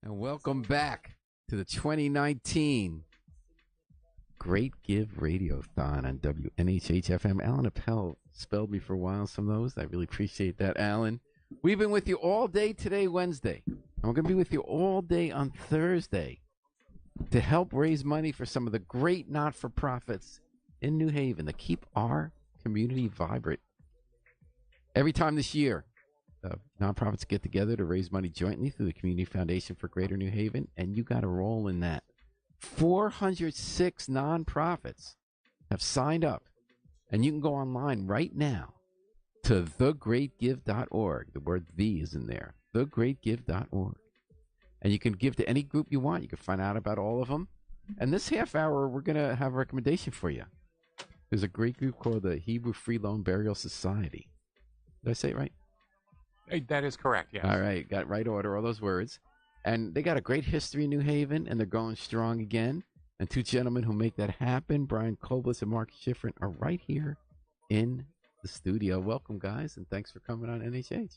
And welcome back to the 2019 Great Give Radiothon on WNHH FM. Alan Appel spelled me for a while, some of those. I really appreciate that, Alan. We've been with you all day today, Wednesday. And we're going to be with you all day on Thursday to help raise money for some of the great not-for-profits in New Haven that keep our community vibrant. Every time this year, nonprofits get together to raise money jointly through the Community Foundation for Greater New Haven, and you got a role in that. 406 nonprofits have signed up, and you can go online right now to thegreatgive.org. The word "the" is in there, thegreatgive.org. And you can give to any group you want. You can find out about all of them. And this half hour, we're going to have a recommendation for you. There's a great group called the Hebrew Free Loan Burial Society. Did I say it right? That is correct, yes. All right, got right order, all those words. And they got a great history in New Haven, and they're going strong again. And two gentlemen who make that happen, Brian Koblitz and Mark Shiffrin, are right here in the studio. Welcome, guys, and thanks for coming on NHH.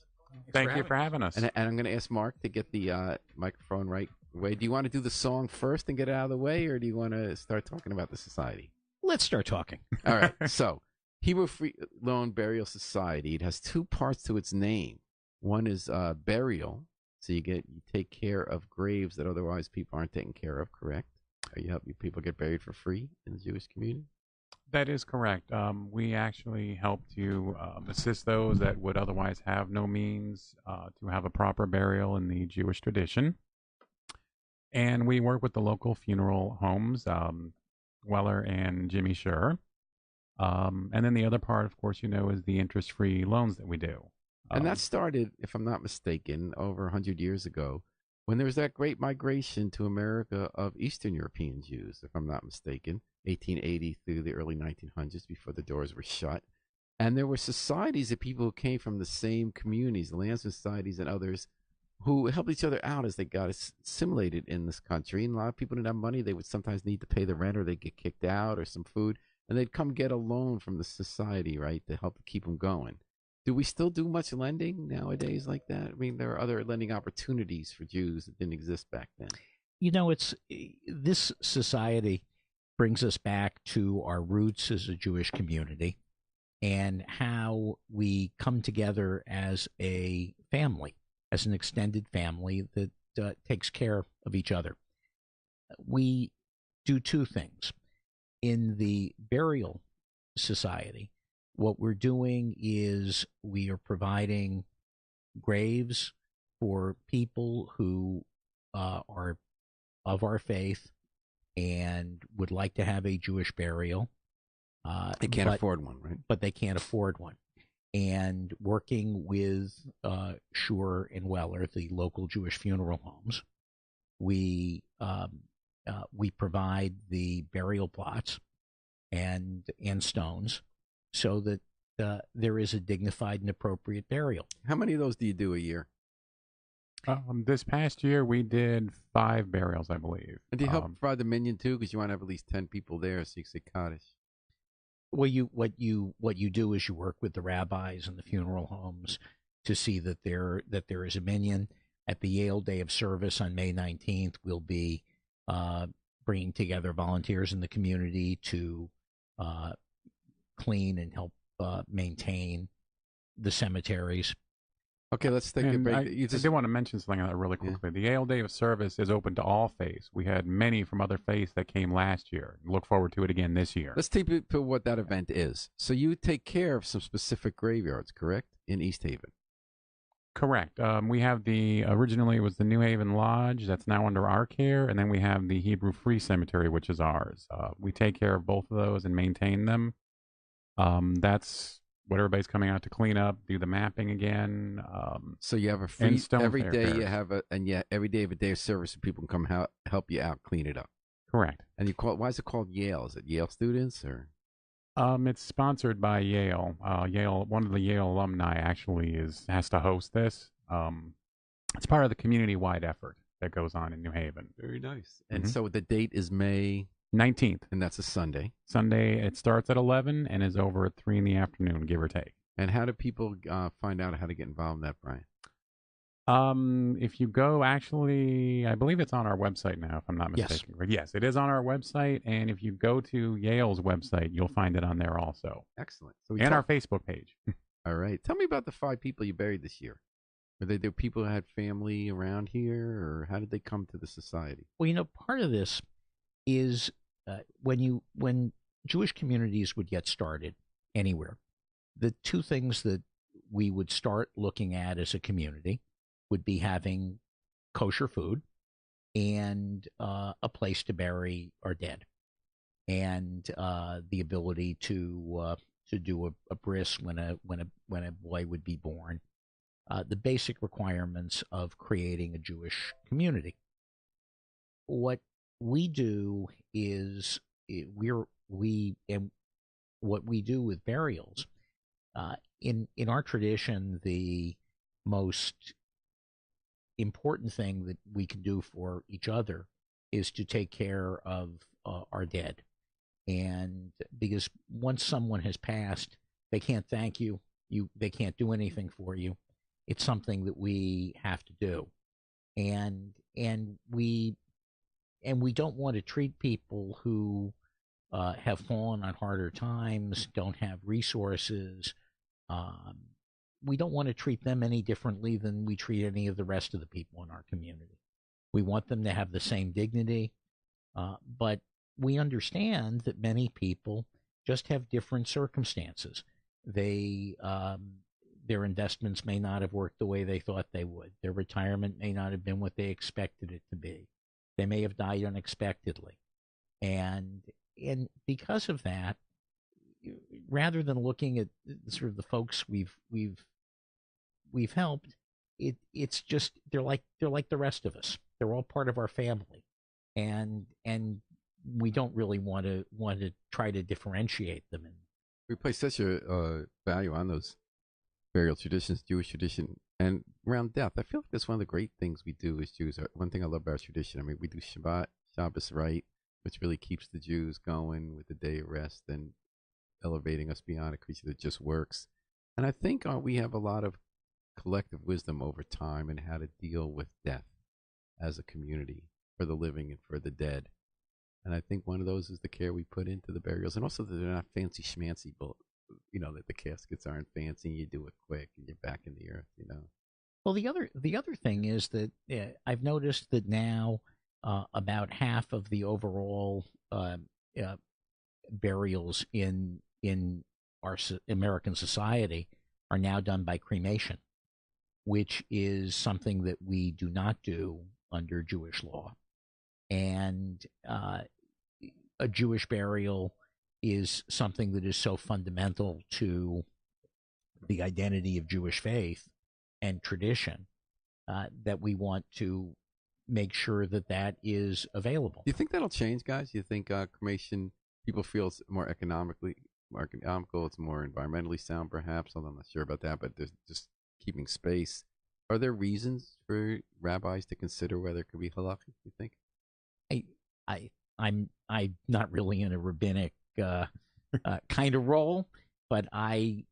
Thank you for having us. And I'm going to ask Mark to get the microphone right away. Do you want to do the song first and get it out of the way, or do you want to start talking about the society? Let's start talking. All right, so Hebrew Free Loan Burial Society, it has two parts to its name. One is burial, so you take care of graves that otherwise people aren't taken care of, correct? Or you help people get buried for free in the Jewish community? That is correct. We actually help to assist those that would otherwise have no means to have a proper burial in the Jewish tradition. And we work with the local funeral homes, Weller and Jimmy Sure. And then the other part, of course, is the interest-free loans that we do. And that started, if I'm not mistaken, over 100 years ago when there was that great migration to America of Eastern European Jews, if I'm not mistaken, 1880 through the early 1900s before the doors were shut. And there were societies of people who came from the same communities, the Lands Societies and others, who helped each other out as they got assimilated in this country. And a lot of people didn't have money. They would sometimes need to pay the rent, or they'd get kicked out, or some food. And they'd come get a loan from the society, right, to help keep them going. Do we still do much lending nowadays like that? I mean, there are other lending opportunities for Jews that didn't exist back then. It's this society brings us back to our roots as a Jewish community and how we come together as a family, as an extended family that takes care of each other. We do two things. In the burial society, what we're doing is we are providing graves for people who are of our faith and would like to have a Jewish burial. They can't afford one, right? But they can't afford one. And working with Shure and Weller, the local Jewish funeral homes, we provide the burial plots and stones, so that there is a dignified and appropriate burial. How many of those do you do a year? This past year, we did 5 burials, I believe. And do you help provide the minyan too? Because you want to have at least 10 people there, so you can say Kaddish. Well, what you do is you work with the rabbis and the funeral homes to see that there is a minyan. At the Yale Day of Service on May 19th, we'll be bringing together volunteers in the community to clean and help maintain the cemeteries. Okay, let's take a break. I did want to mention something on that really quickly. Yeah. The Yale Day of Service is open to all faiths. We had many from other faiths that came last year. Look forward to it again this year. Let's take it to what that event is. So you take care of some specific graveyards, correct, in East Haven? Correct. We have originally it was the New Haven Lodge that's now under our care, and then we have the Hebrew Free Cemetery, which is ours. We take care of both of those and maintain them. That's what everybody's coming out to clean up, do the mapping again. So you have a free every day. You have every day of a day of service, so people can come help you out, clean it up. Correct. And you call it, why is it called Yale? Is it Yale students or? It's sponsored by Yale. Yale, one of the Yale alumni actually has to host this. It's part of the community-wide effort that goes on in New Haven. Very nice. And so the date is May 19th. And that's a Sunday. Sunday, it starts at 11 and is over at 3 in the afternoon, give or take. And how do people find out how to get involved in that, Brian? If you go, actually, I believe it's on our website now, if I'm not Yes. mistaken. But yes, it is on our website, and if you go to Yale's website, you'll find it on there also, Excellent. So and our Facebook page. All right. Tell me about the 5 people you buried this year. Were they the people who had family around here, or how did they come to the society? Well, part of this is when Jewish communities would get started anywhere, the two things that we would start looking at as a community would be having kosher food and a place to bury our dead, and the ability to do a bris when a boy would be born. The basic requirements of creating a Jewish community. What we do is what we do with burials. In our tradition, the most important thing that we can do for each other is to take care of our dead, and because once someone has passed, they can't thank you. They can't do anything for you. It's something that we have to do, and we don't want to treat people who have fallen on harder times, don't have resources. We don't want to treat them any differently than we treat any of the rest of the people in our community. We want them to have the same dignity, but we understand that many people just have different circumstances. Their investments may not have worked the way they thought they would. Their retirement may not have been what they expected it to be. They may have died unexpectedly. And because of that, rather than looking at sort of the folks we've helped, it's just they're like the rest of us. They're all part of our family. And we don't really want to try to differentiate them. We place such a value on those burial traditions, Jewish tradition, and around death. I feel like that's one of the great things we do as Jews. One thing I love about our tradition, I mean, we do Shabbos right, which really keeps the Jews going with the day of rest and elevating us beyond a creature that just works. And I think we have a lot of collective wisdom over time in how to deal with death as a community for the living and for the dead. And I think one of those is the care we put into the burials, and also that they're not fancy schmancy, but that the caskets aren't fancy. You do it quick, and you're back in the earth. Well, the other thing is that I've noticed that now about half of the overall burials in our American society are now done by cremation, which is something that we do not do under Jewish law. And a Jewish burial is something that is so fundamental to the identity of Jewish faith and tradition that we want to make sure that is available. Do you think that'll change, guys? Do you think cremation, people feel it's more economical, it's more environmentally sound, perhaps? Although I'm not sure about that, but there's just keeping space. Are there reasons for rabbis to consider whether it could be halakhic, you think? I'm not really in a rabbinic kind of role, but I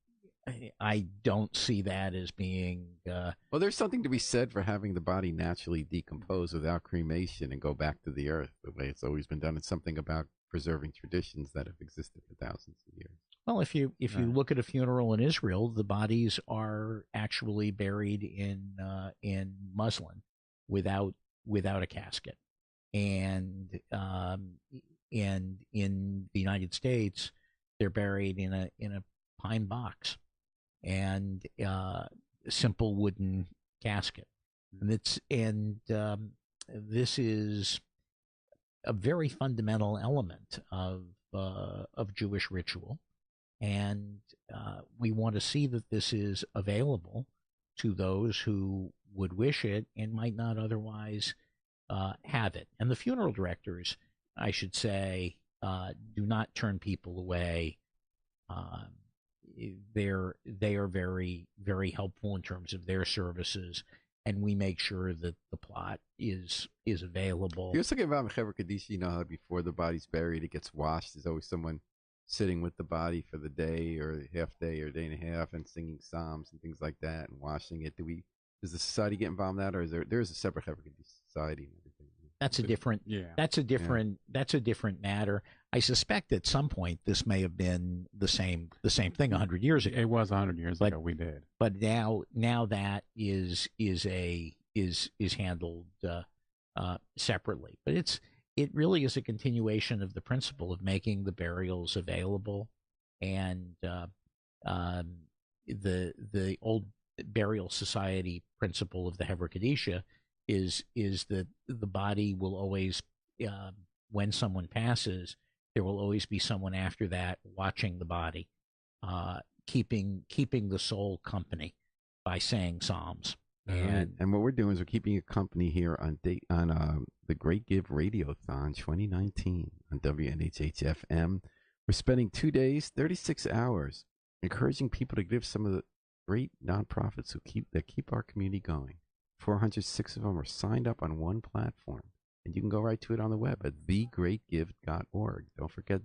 don't see that as being. Well, there's something to be said for having the body naturally decompose without cremation and go back to the earth the way it's always been done. It's something about preserving traditions that have existed for thousands of years. Well, if you look at a funeral in Israel, the bodies are actually buried in muslin without a casket. And in the United States, they're buried in a pine box and simple wooden casket. And this is a very fundamental element of Jewish ritual, and we want to see that this is available to those who would wish it and might not otherwise have it. And the funeral directors, I should say, do not turn people away. They are very, very helpful in terms of their services, and we make sure that the plot is available. You're talking about Mechaber Kaddish, how before the body's buried, it gets washed. There's always someone sitting with the body for the day or half day or day and a half and singing psalms and things like that and washing it. Do we Does the society get involved in that, or is there's a separate Hepburn Society and everything? That's a different. Yeah. That's a different. That's a different matter. I suspect at some point this may have been the same thing 100 years ago. It was 100 years ago. We did. But now that is handled separately. But it really is a continuation of the principle of making the burials available, and the old burial society principle of the Hever Kadisha is that the body will always, when someone passes, there will always be someone after that watching the body, keeping the soul company by saying psalms. And what we're doing is we're keeping you company here on the Great Give Radiothon 2019 on WNHH FM. We're spending 2 days, 36 hours, encouraging people to give some of the great nonprofits that keep our community going. 406 of them are signed up on one platform, and you can go right to it on the web at thegreatgive.org. Don't forget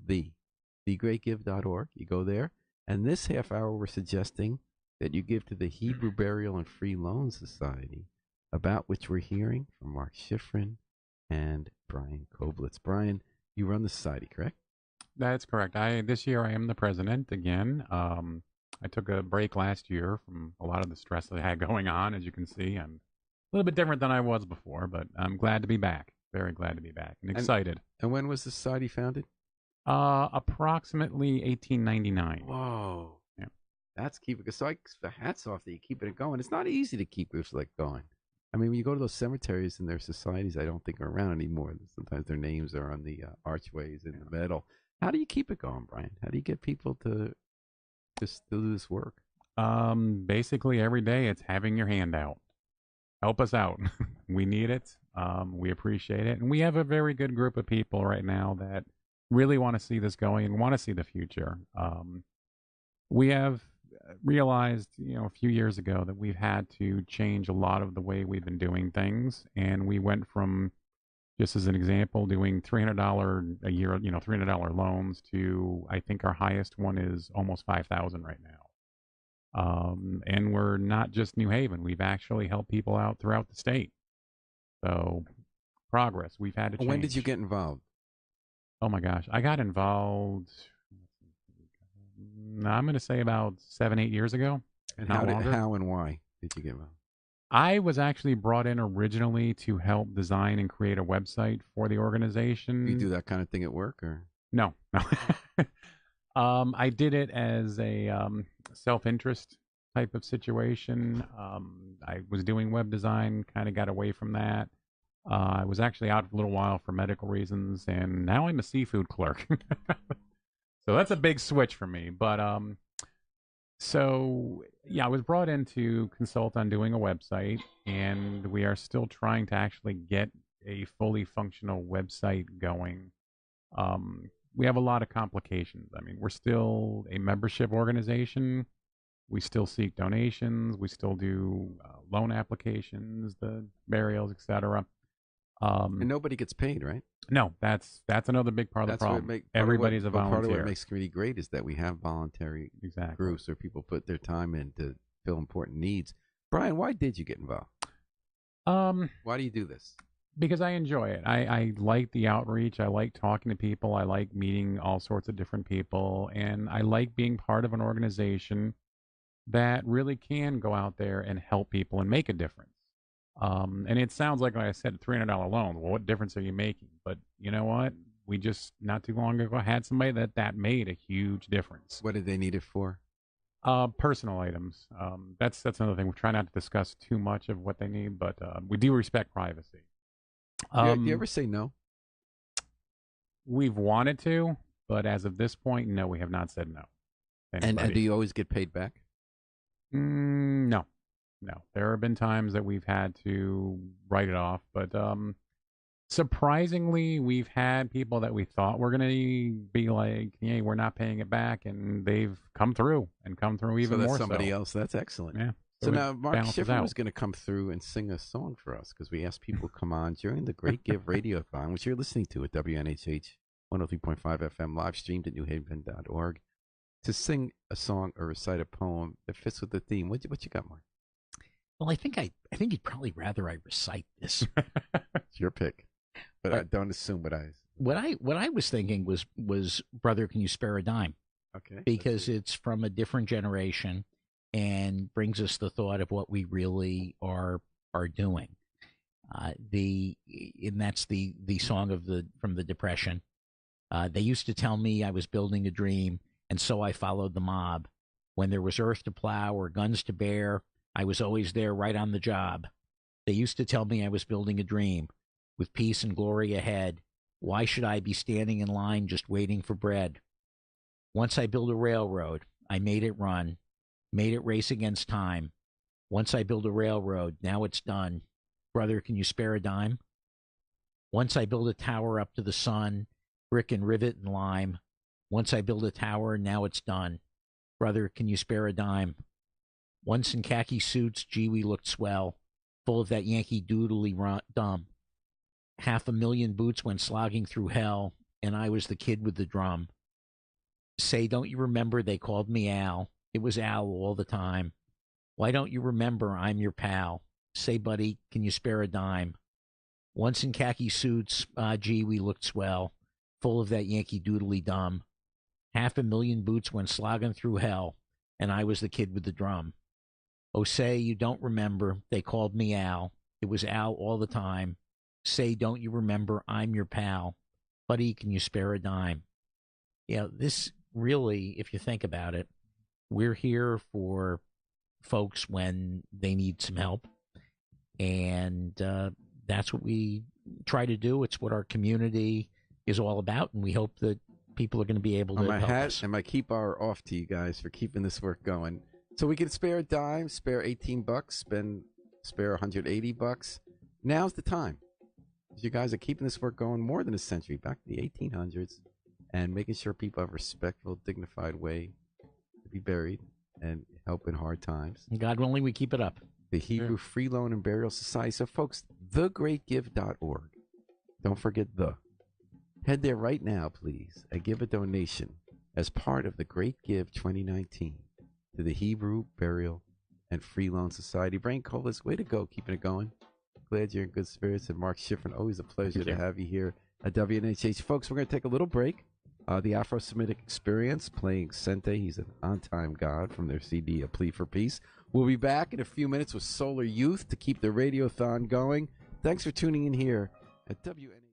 thegreatgive.org. You go there, and this half hour we're suggesting that you give to the Hebrew Burial and Free Loan Society, about which we're hearing from Mark Shiffrin and Brian Koblitz. Brian, you run the society, correct? That's correct. This year I am the president again. I took a break last year from a lot of the stress that I had going on. As you can see, I'm a little bit different than I was before, but I'm glad to be back. Very glad to be back and excited. And when was the society founded? Approximately 1899. Whoa. Yeah. That's keeping. So the hats off that you keep it going. It's not easy to keep this going. I mean, when you go to those cemeteries and their societies, I don't think are around anymore. Sometimes their names are on the archways in the metal. How do you keep it going, Brian? How do you get people to just do this work? Basically every day it's having your hand out. Help us out. We need it. We appreciate it. And we have a very good group of people right now that really want to see this going and want to see the future. We have realized, a few years ago that we've had to change a lot of the way we've been doing things. And we went from, just as an example, doing $300 a year, $300 loans to, I think our highest one is almost $5,000 right now. And we're not just New Haven. We've actually helped people out throughout the state. So progress. We've had to change. When did you get involved? Oh my gosh. I got involved, I'm going to say about 7-8 years ago. And how and why did you get involved? I was actually brought in originally to help design and create a website for the organization. Do you do that kind of thing at work, or? No. I did it as a self-interest type of situation. I was doing web design, kind of got away from that. I was actually out for a little while for medical reasons, and now I'm a seafood clerk. So that's a big switch for me. But I was brought in to consult on doing a website, and we are still trying to actually get a fully functional website going. We have a lot of complications. I mean, we're still a membership organization. We still seek donations. We still do loan applications, the burials, etc. And nobody gets paid, right? No, that's another big part of the problem. Everybody's a volunteer. Part of what makes community great is that we have voluntary groups where people put their time in to fill important needs. Brian, why did you get involved? Why do you do this? Because I enjoy it. I like the outreach. I like talking to people. I like meeting all sorts of different people. And I like being part of an organization that really can go out there and help people and make a difference. And it sounds like I said, $300 loan. Well, what difference are you making? But you know what? We just, not too long ago, had somebody that made a huge difference. What did they need it for? Personal items. That's another thing. We try not to discuss too much of what they need, but we do respect privacy. Do you ever say no? We've wanted to, but as of this point, no, we have not said no. And do you always get paid back? No. There have been times that we've had to write it off, but surprisingly, we've had people that we thought were going to be like, "Hey, we're not paying it back," and they've come through even more. Somebody else. That's excellent. Yeah. So now Mark Shiffrin was going to come through and sing a song for us because we asked people to come on during the Great Give Radiothon, which you're listening to at WNHH 103.5 FM, live streamed at newhaven.org, to sing a song or recite a poem that fits with the theme. What you got, Mark? Well, I think you'd probably rather I recite this. It's your pick, but I don't assume What I was thinking was Brother, Can You Spare a Dime? Okay. Because it's from a different generation and brings us the thought of what we really are doing. And that's the song from the Depression. They used to tell me I was building a dream, and so I followed the mob. When there was earth to plow or guns to bear, I was always there right on the job. They used to tell me I was building a dream with peace and glory ahead. Why should I be standing in line just waiting for bread? Once I built a railroad, I made it run, made it race against time. Once I built a railroad, now it's done. Brother, can you spare a dime? Once I built a tower up to the sun, brick and rivet and lime. Once I built a tower, now it's done. Brother, can you spare a dime? Once in khaki suits, gee, we looked swell, full of that Yankee doodly dumb. 500,000 boots went slogging through hell, and I was the kid with the drum. Say, don't you remember they called me Al? It was Al all the time. Why don't you remember I'm your pal? Say, buddy, can you spare a dime? Once in khaki suits, gee, we looked swell, full of that Yankee doodly dumb. 500,000 boots went slogging through hell, and I was the kid with the drum. Oh, say, you don't remember they called me Al. It was Al all the time. Say, don't you remember I'm your pal? Buddy, can you spare a dime? Yeah, this really, if you think about it, we're here for folks when they need some help. And that's what we try to do. It's what our community is all about. And we hope that people are going to be able to help us. And my keep hour off to you guys for keeping this work going. So we can spare a dime, spare $18, spare $180. Now's the time. You guys are keeping this work going more than a century, back to the 1800s, and making sure people have a respectful, dignified way to be buried and help in hard times. And God willing, we keep it up. The Hebrew Free Loan and Burial Society. So, folks, thegreatgive.org. Don't forget the. Head there right now, please, and give a donation as part of the Great Give 2019 to the Hebrew Burial and Free Loan Society. Brain Koblitz, way to go, keeping it going. Glad you're in good spirits. And Mark Shiffrin, always a pleasure to have you here at WNHH. Folks, we're going to take a little break. The Afro-Semitic Experience playing Sente. He's an on-time god from their CD, A Plea for Peace. We'll be back in a few minutes with Solar Youth to keep the radiothon going. Thanks for tuning in here at WNHH.